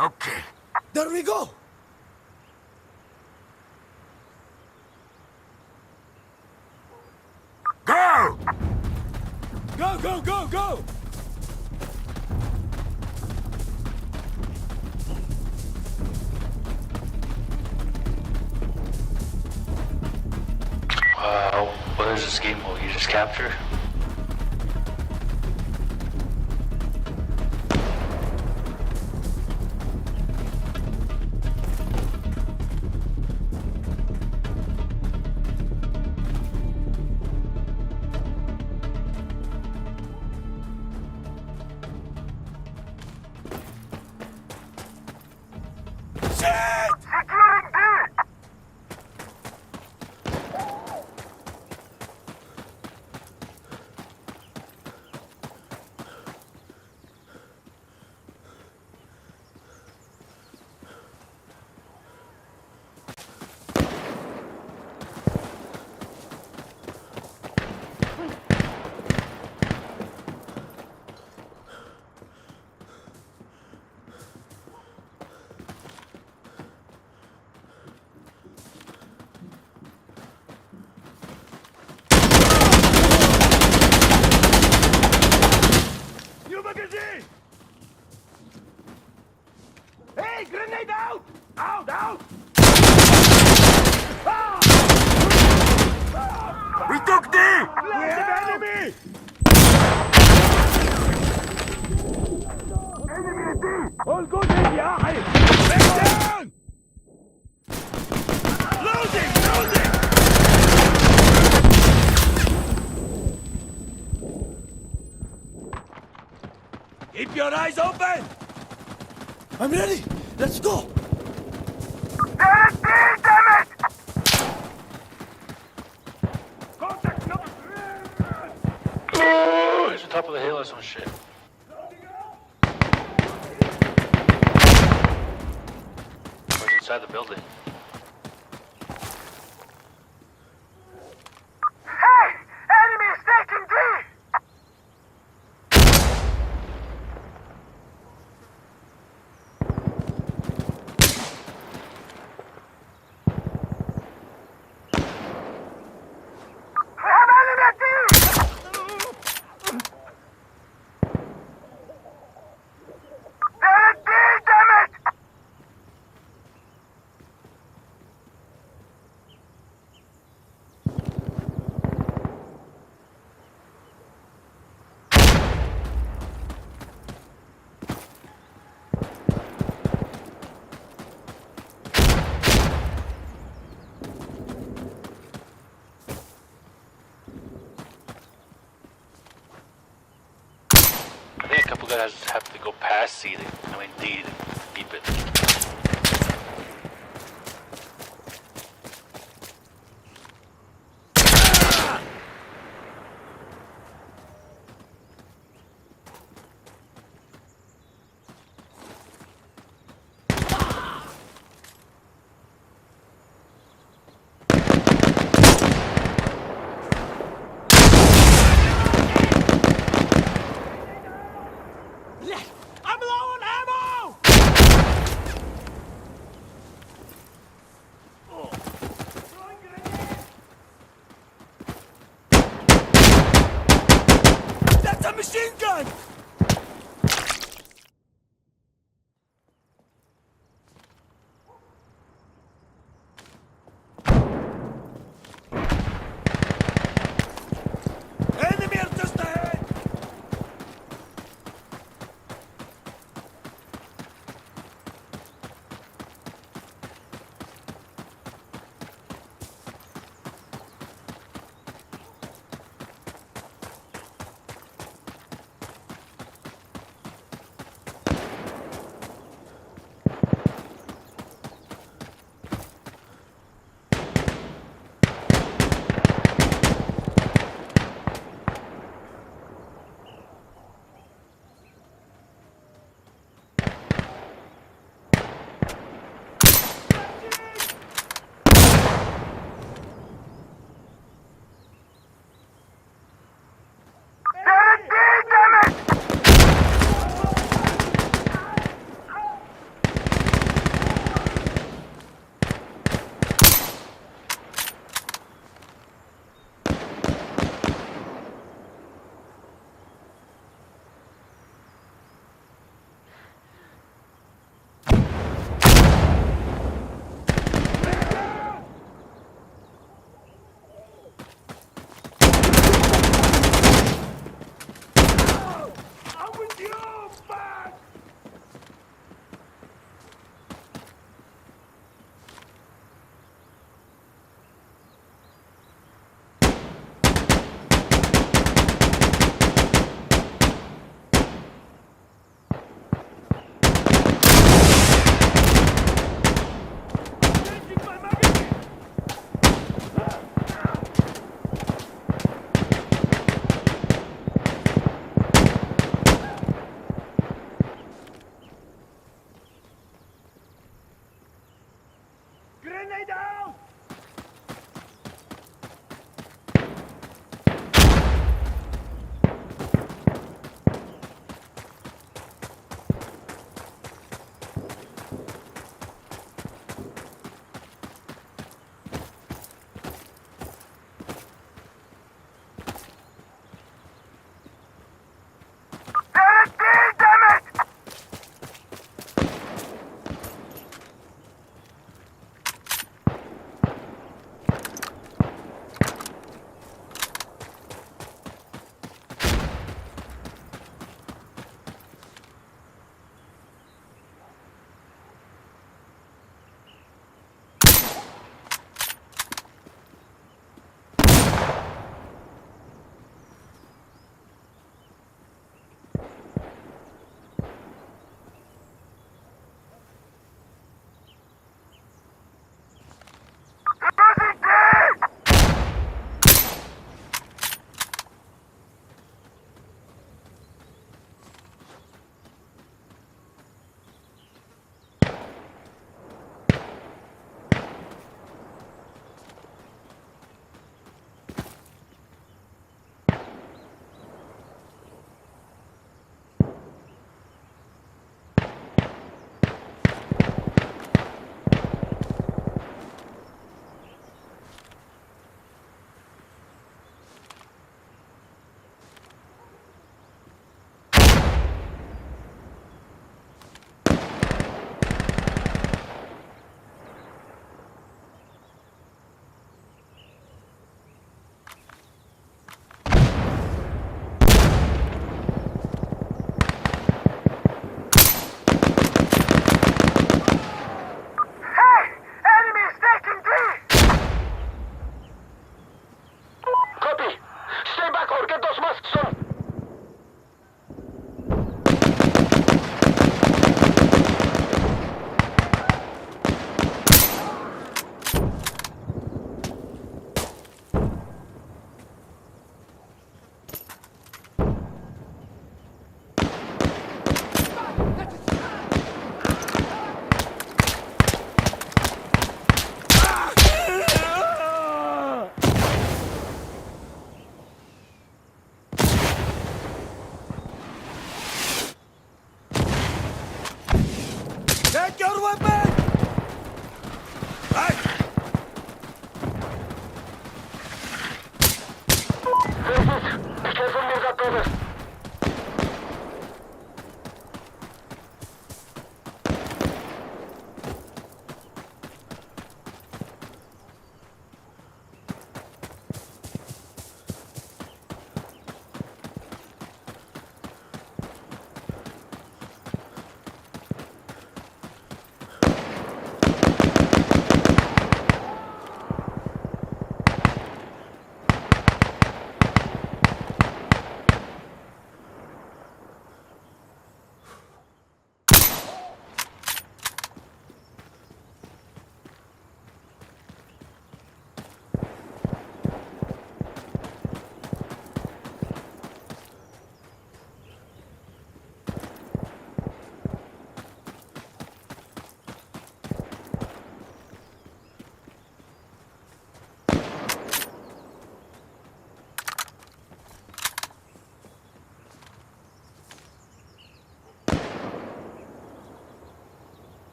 Okay. There we go! Go! Go, go, go, go! What is this game mode? You just capture? Shit! Securing B! New magazine! Hey, grenade out! Out, out! We took D! Yeah. Enemy! Enemy D! All good here, yeah? Back down! Losing! Losing! Keep your eyes open! I'm ready! Let's go! There is D, damn it! Contact number... Oh, it's on top of the hill or some shit. Where's inside the building? Hey! Enemy is taking D! We have enemy at D! There is D, damn it! I think a couple guys have to go past C. I mean D to keep it. I'm low on ammo! That's a machine gun! Enemy are just ahead!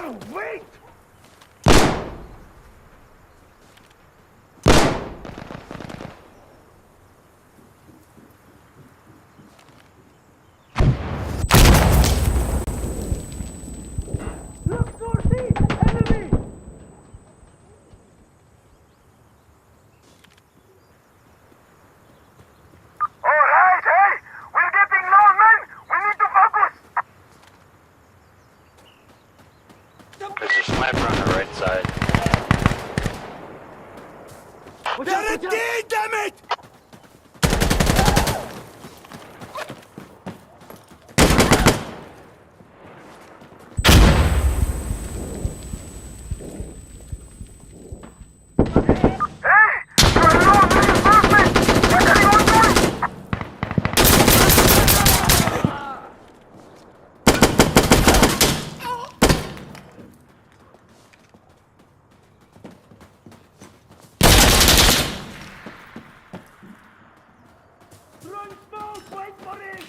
Wait! Look northeast! Enemy! Alright, hey! We're getting low, men! We need to focus! There's a sniper on the right side. They're a dead, damn it! Hey! You're low reinforcement! Is anyone going? Run smoke! Wait for it!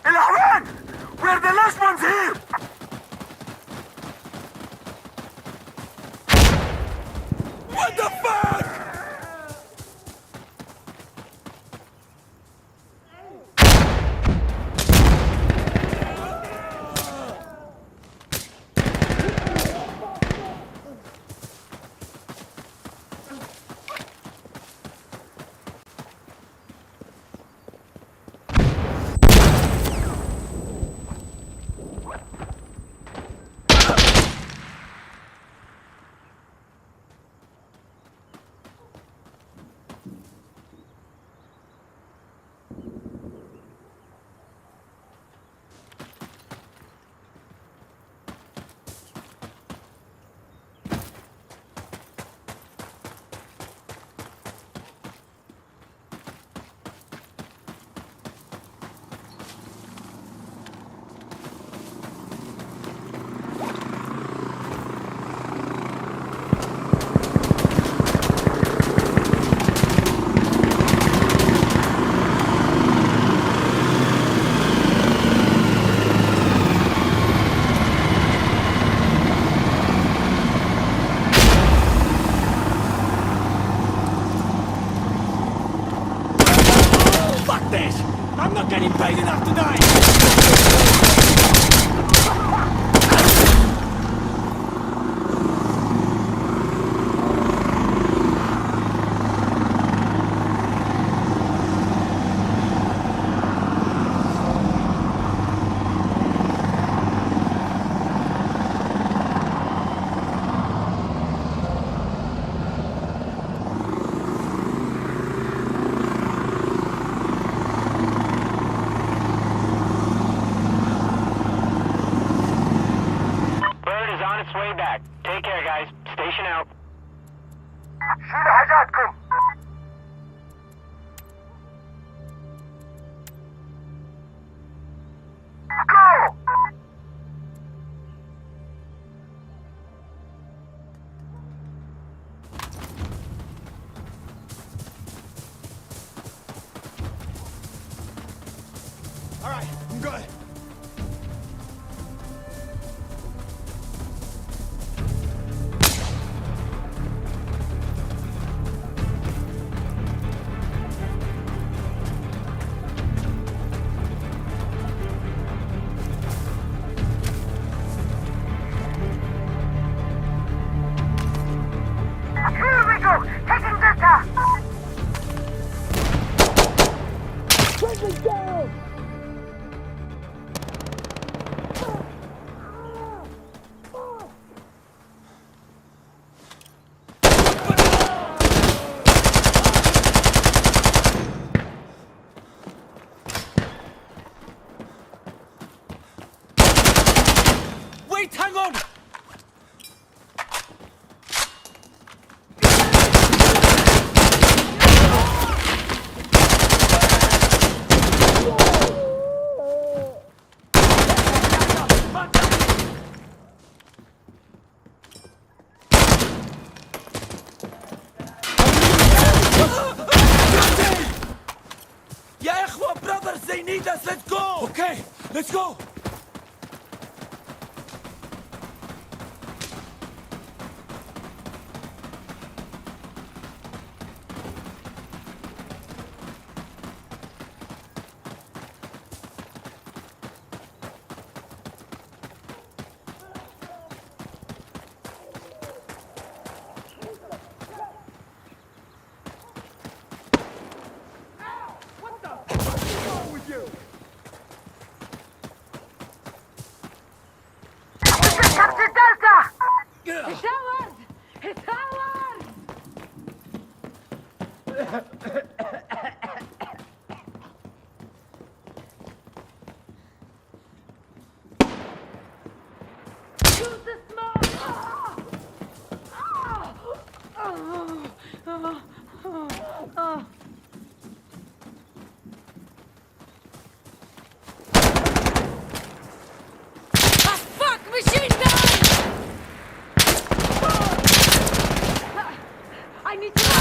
Elhawan! We're the last ones here! What the fuck? Fuck this! I'm not getting paid enough today! Bird is on its way back. Take care, guys. Station out. شيل حاجاتكم! Go! Alright, I'm good. Here we go! Taking Delta! Friendly down! need us. Let's go. Okay, let's go. Captain Delta! Yeah. Howard! It's Howard! Use the smoke! Ah, fuck! Machine gun! I need to run!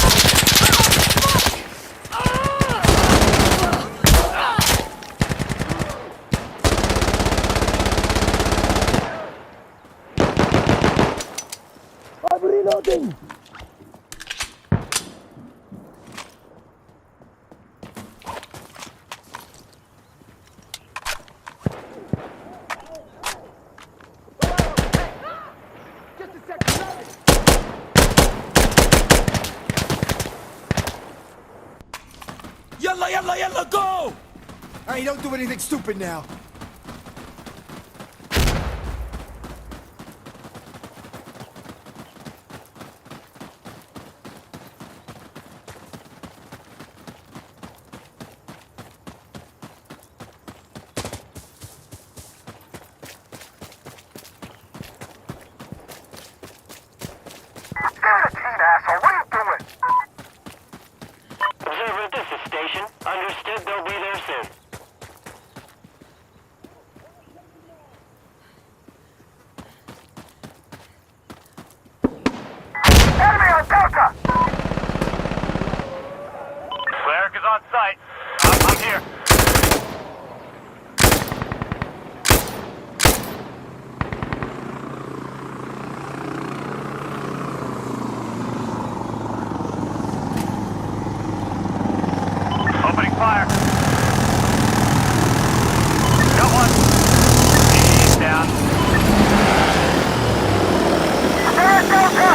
I'm reloading. Just a second, Yalla, yalla, yalla, go! Hey, don't do anything stupid now. Stand a team, asshole! What are you doing? Observer, this is station. Understood, they'll be there soon. Enemy on Delta! Cleric is on site. I'm here. Opening fire. Got one. He's down. There's Delta!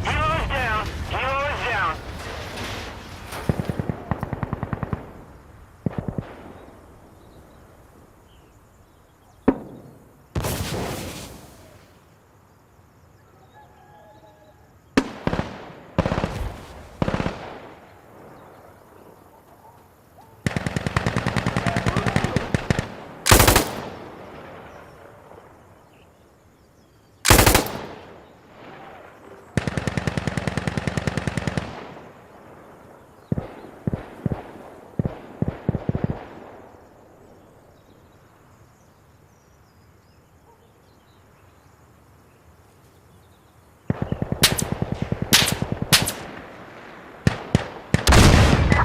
Helo is down. Helo is down.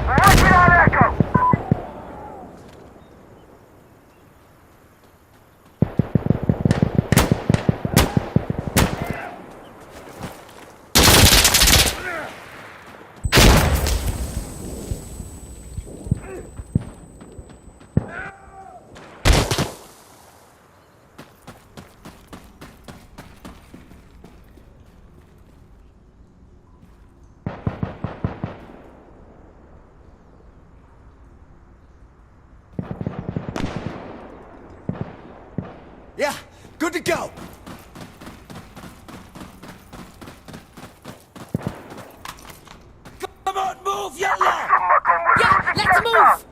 Watch it on Echo! Yeah, good to go. Come on, move, yalla! Yeah, let's move!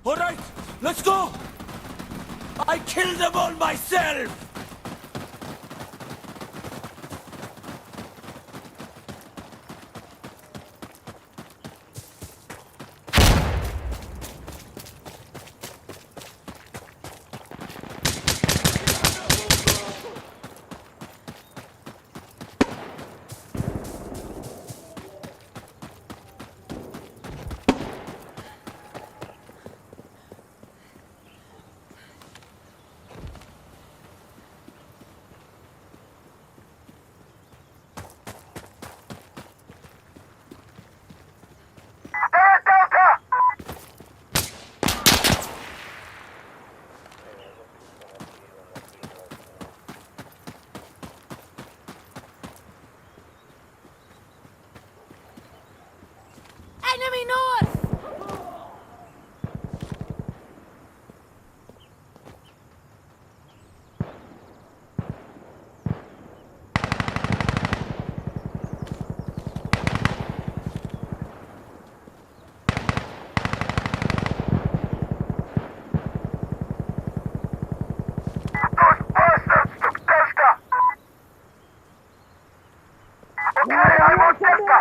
All right, let's go. I killed them all myself. Enemy north! Those bastards took Delta! Okay, I'm on Delta!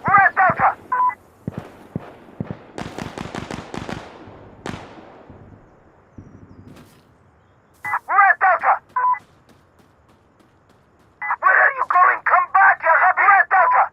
We're at Delta! We're at Delta! Where are you going? Come back, ya Rabbi! We're at Delta!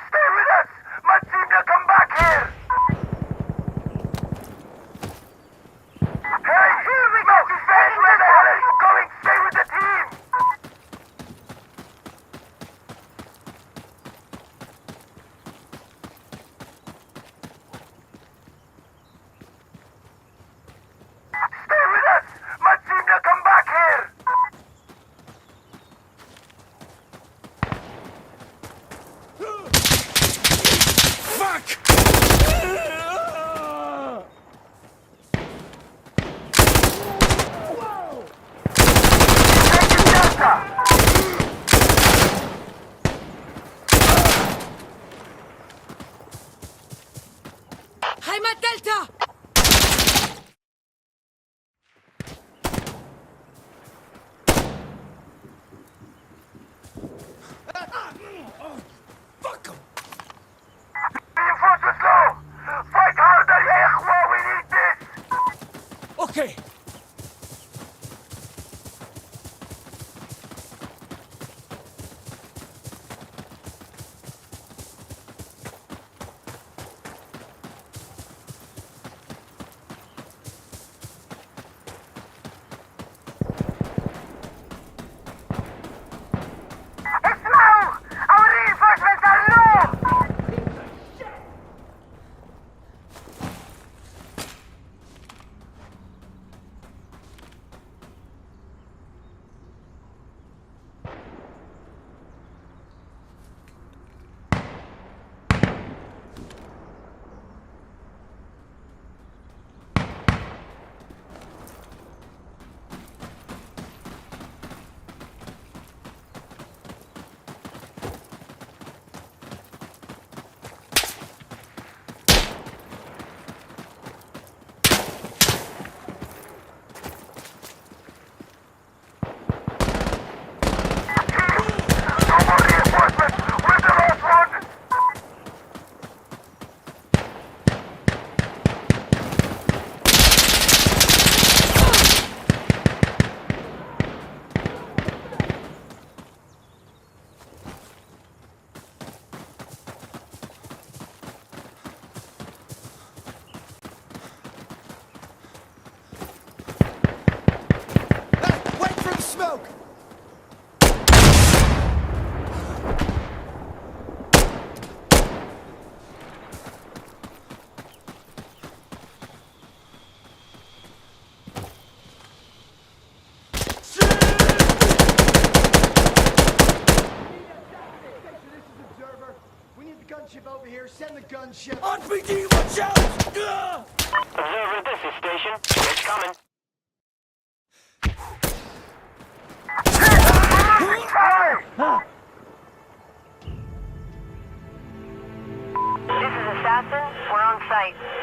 Stay with us! Matsimna, come back here! Hey, here we go! Defend! Where the hell are you going? Stay with the team! Stay with us! Matsimna, come back here! Fuck! Taking Delta! Heimat Delta! Fuck 'em. Reinforcements low! Fight harder, ya ikhwa! We need this! Okay. smoke! We need the gunship over here. Send the gunship. RPG, watch out! Ugh! Observer, this is station. It's coming. This is Assassin. We're on site.